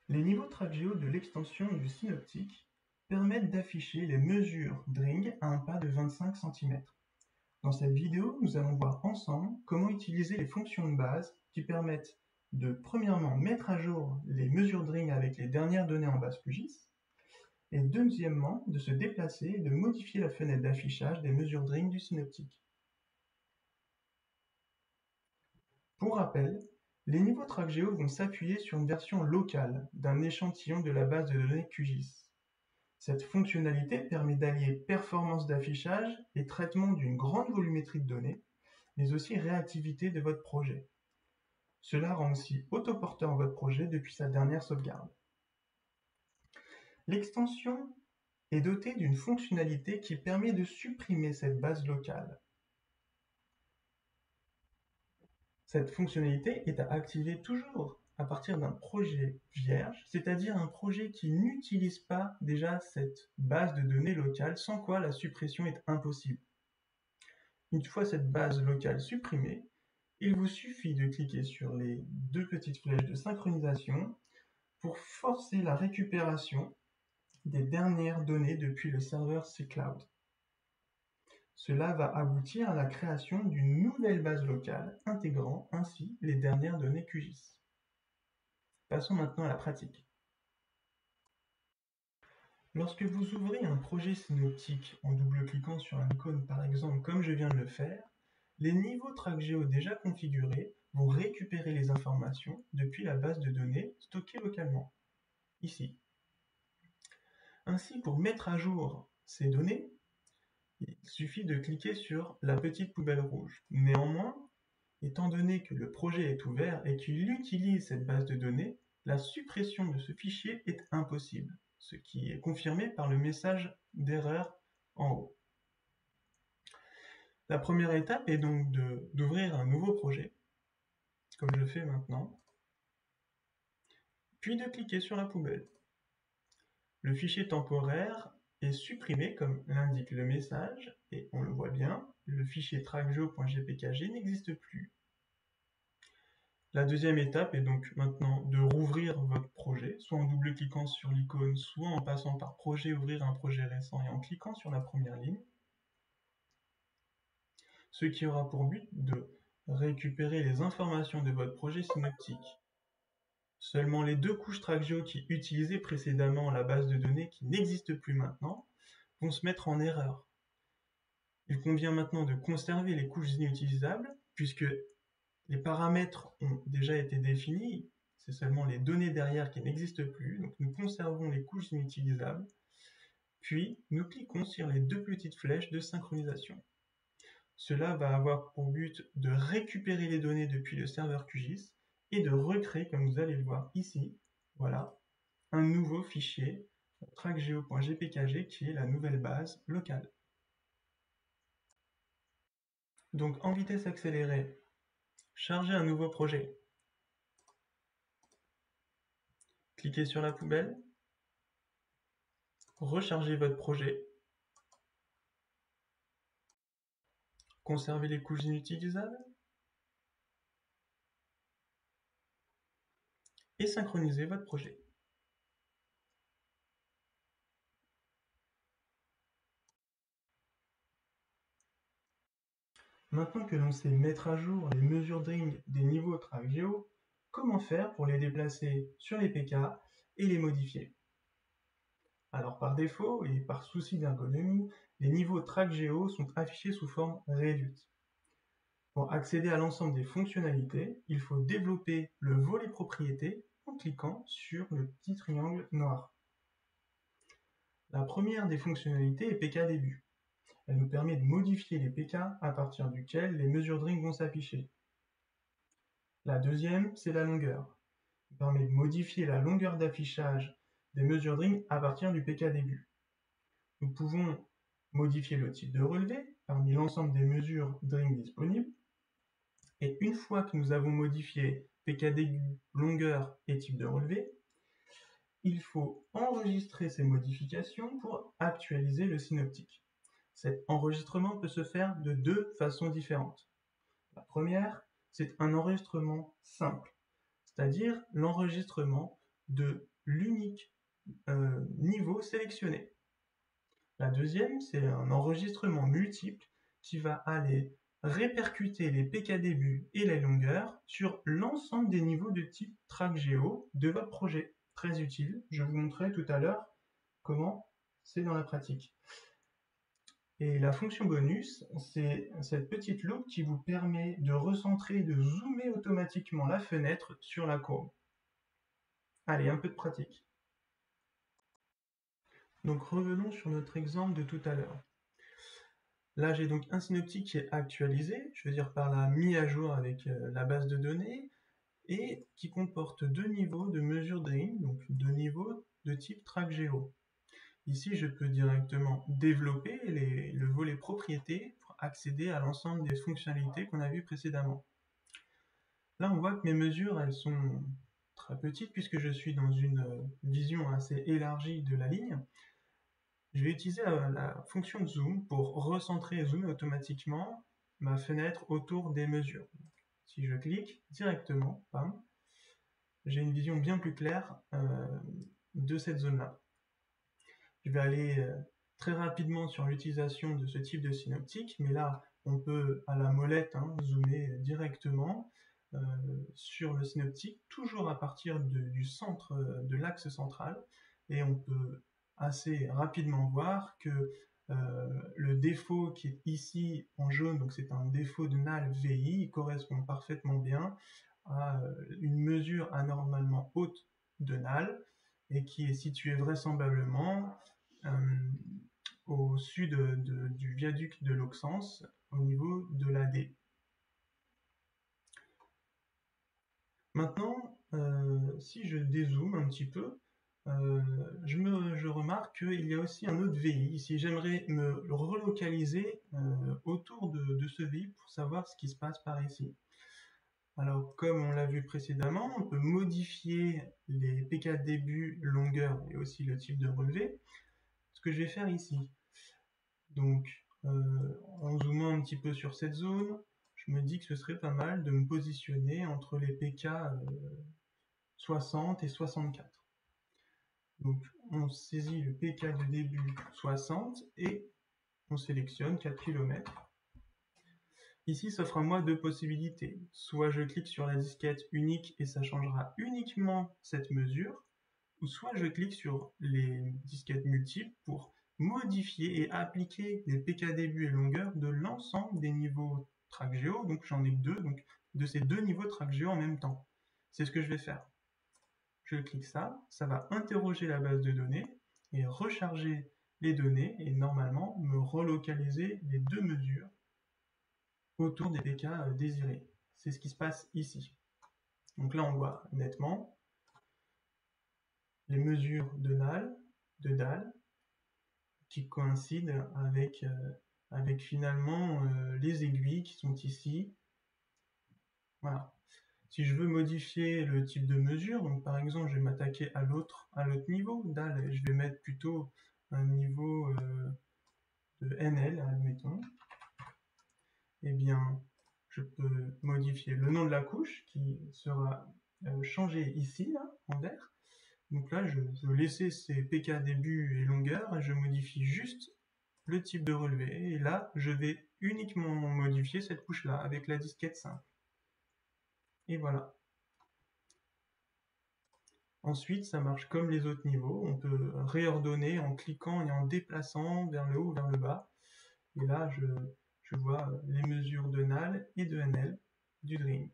Les niveaux TrackGeo de l'extension du synoptique permettent d'afficher les mesures Dring à un pas de 25 cm. Dans cette vidéo, nous allons voir ensemble comment utiliser les fonctions de base qui permettent de, premièrement, mettre à jour les mesures Dring avec les dernières données en base QGIS, et deuxièmement, de se déplacer et de modifier la fenêtre d'affichage des mesures Dring du synoptique. Pour rappel, les niveaux TrackGeo vont s'appuyer sur une version locale d'un échantillon de la base de données QGIS. Cette fonctionnalité permet d'allier performance d'affichage et traitement d'une grande volumétrie de données, mais aussi réactivité de votre projet. Cela rend aussi autoporteur votre projet depuis sa dernière sauvegarde. L'extension est dotée d'une fonctionnalité qui permet de supprimer cette base locale. Cette fonctionnalité est à activer toujours à partir d'un projet vierge, c'est-à-dire un projet qui n'utilise pas déjà cette base de données locale, sans quoi la suppression est impossible. Une fois cette base locale supprimée, il vous suffit de cliquer sur les deux petites flèches de synchronisation pour forcer la récupération des dernières données depuis le serveur cCloud. Cela va aboutir à la création d'une nouvelle base locale intégrant ainsi les dernières données QGIS. Passons maintenant à la pratique. Lorsque vous ouvrez un projet synoptique en double-cliquant sur une icône par exemple comme je viens de le faire, les niveaux TrackGeo déjà configurés vont récupérer les informations depuis la base de données stockée localement, ici. Ainsi, pour mettre à jour ces données, il suffit de cliquer sur la petite poubelle rouge. Néanmoins, étant donné que le projet est ouvert et qu'il utilise cette base de données, la suppression de ce fichier est impossible, ce qui est confirmé par le message d'erreur en haut. La première étape est donc d'ouvrir un nouveau projet, comme je le fais maintenant, puis de cliquer sur la poubelle. Le fichier temporaire est supprimé comme l'indique le message, et on le voit bien, le fichier trackgeo.jpkg n'existe plus. La deuxième étape est donc maintenant de rouvrir votre projet, soit en double-cliquant sur l'icône, soit en passant par projet, ouvrir un projet récent et en cliquant sur la première ligne. Ce qui aura pour but de récupérer les informations de votre projet synoptique. Seulement les deux couches TrackGeo qui utilisaient précédemment la base de données qui n'existe plus maintenant vont se mettre en erreur. Il convient maintenant de conserver les couches inutilisables puisque les paramètres ont déjà été définis, c'est seulement les données derrière qui n'existent plus, donc nous conservons les couches inutilisables, puis nous cliquons sur les deux petites flèches de synchronisation. Cela va avoir pour but de récupérer les données depuis le serveur QGIS et de recréer, comme vous allez le voir ici, voilà, un nouveau fichier trackgeo.jpkg qui est la nouvelle base locale. Donc en vitesse accélérée, chargez un nouveau projet. Cliquez sur la poubelle, rechargez votre projet, conservez les couches inutilisables et synchronisez votre projet. Maintenant que l'on sait mettre à jour les mesures Dring des niveaux TrackGeo, comment faire pour les déplacer sur les PK et les modifier? Alors par défaut et par souci d'ergonomie, les niveaux TrackGeo sont affichés sous forme réduite. Pour accéder à l'ensemble des fonctionnalités, il faut développer le volet propriétés en cliquant sur le petit triangle noir. La première des fonctionnalités est PK début. Elle nous permet de modifier les PK à partir duquel les mesures Dring vont s'afficher. La deuxième, c'est la longueur. Elle permet de modifier la longueur d'affichage des mesures Dring à partir du PK début. Nous pouvons modifier le type de relevé parmi l'ensemble des mesures Dring disponibles. Et une fois que nous avons modifié PK début, longueur et type de relevé, il faut enregistrer ces modifications pour actualiser le synoptique. Cet enregistrement peut se faire de deux façons différentes. La première, c'est un enregistrement simple, c'est-à-dire l'enregistrement de l'unique niveau sélectionné. La deuxième, c'est un enregistrement multiple qui va aller répercuter les PK début et les longueurs sur l'ensemble des niveaux de type TrackGeo de votre projet. Très utile, je vous montrerai tout à l'heure comment c'est dans la pratique. Et la fonction bonus, c'est cette petite loupe qui vous permet de recentrer, de zoomer automatiquement la fenêtre sur la courbe. Allez, un peu de pratique. Donc revenons sur notre exemple de tout à l'heure. Là, j'ai donc un synoptique qui est actualisé, je veux dire par la mise à jour avec la base de données, et qui comporte deux niveaux de mesure de ring, donc deux niveaux de type TrackGeo. Ici, je peux directement développer le volet propriétés pour accéder à l'ensemble des fonctionnalités qu'on a vues précédemment. Là, on voit que mes mesures, elles sont très petites puisque je suis dans une vision assez élargie de la ligne. Je vais utiliser la fonction de zoom pour recentrer et zoomer automatiquement ma fenêtre autour des mesures. Si je clique directement, j'ai une vision bien plus claire de cette zone-là. Je vais aller très rapidement sur l'utilisation de ce type de synoptique, mais là, on peut à la molette zoomer directement sur le synoptique, toujours à partir du centre, de l'axe central, et on peut assez rapidement voir que le défaut qui est ici en jaune, donc c'est un défaut de null VI, il correspond parfaitement bien à une mesure anormalement haute de null et qui est située vraisemblablement au sud du viaduc de l'Auxence, au niveau de la D. Maintenant, si je dézoome un petit peu, je remarque qu'il y a aussi un autre VI. Ici, j'aimerais me relocaliser autour de ce VI pour savoir ce qui se passe par ici. Alors, comme on l'a vu précédemment, on peut modifier les PK de début, longueur et aussi le type de relevé. Ce que je vais faire ici. Donc, en zoomant un petit peu sur cette zone, je me dis que ce serait pas mal de me positionner entre les PK 60 et 64. Donc, on saisit le PK de début 60 et on sélectionne 4 km. Ici, ça offre à moi deux possibilités. Soit je clique sur la disquette unique et ça changera uniquement cette mesure, ou soit je clique sur les disquettes multiples pour modifier et appliquer les PK début et longueur de l'ensemble des niveaux TrackGeo. Donc j'en ai deux, donc de ces deux niveaux TrackGeo en même temps. C'est ce que je vais faire. Je clique ça va interroger la base de données et recharger les données et normalement me relocaliser les deux mesures autour des PK désirés. C'est ce qui se passe ici. Donc là on voit nettement les mesures de null, de DAL, qui coïncident avec finalement les aiguilles qui sont ici. Voilà. Si je veux modifier le type de mesure, donc par exemple je vais m'attaquer à l'autre niveau, DAL, je vais mettre plutôt un niveau de NL, admettons, eh bien je peux modifier le nom de la couche qui sera changé ici, là, en vert. Donc là, je veux laisser ces PK début et longueur, et je modifie juste le type de relevé, et là, je vais uniquement modifier cette couche-là avec la disquette simple. Et voilà. Ensuite, ça marche comme les autres niveaux, on peut réordonner en cliquant et en déplaçant vers le haut ou vers le bas. Et là, je vois les mesures de null et de NL du dream.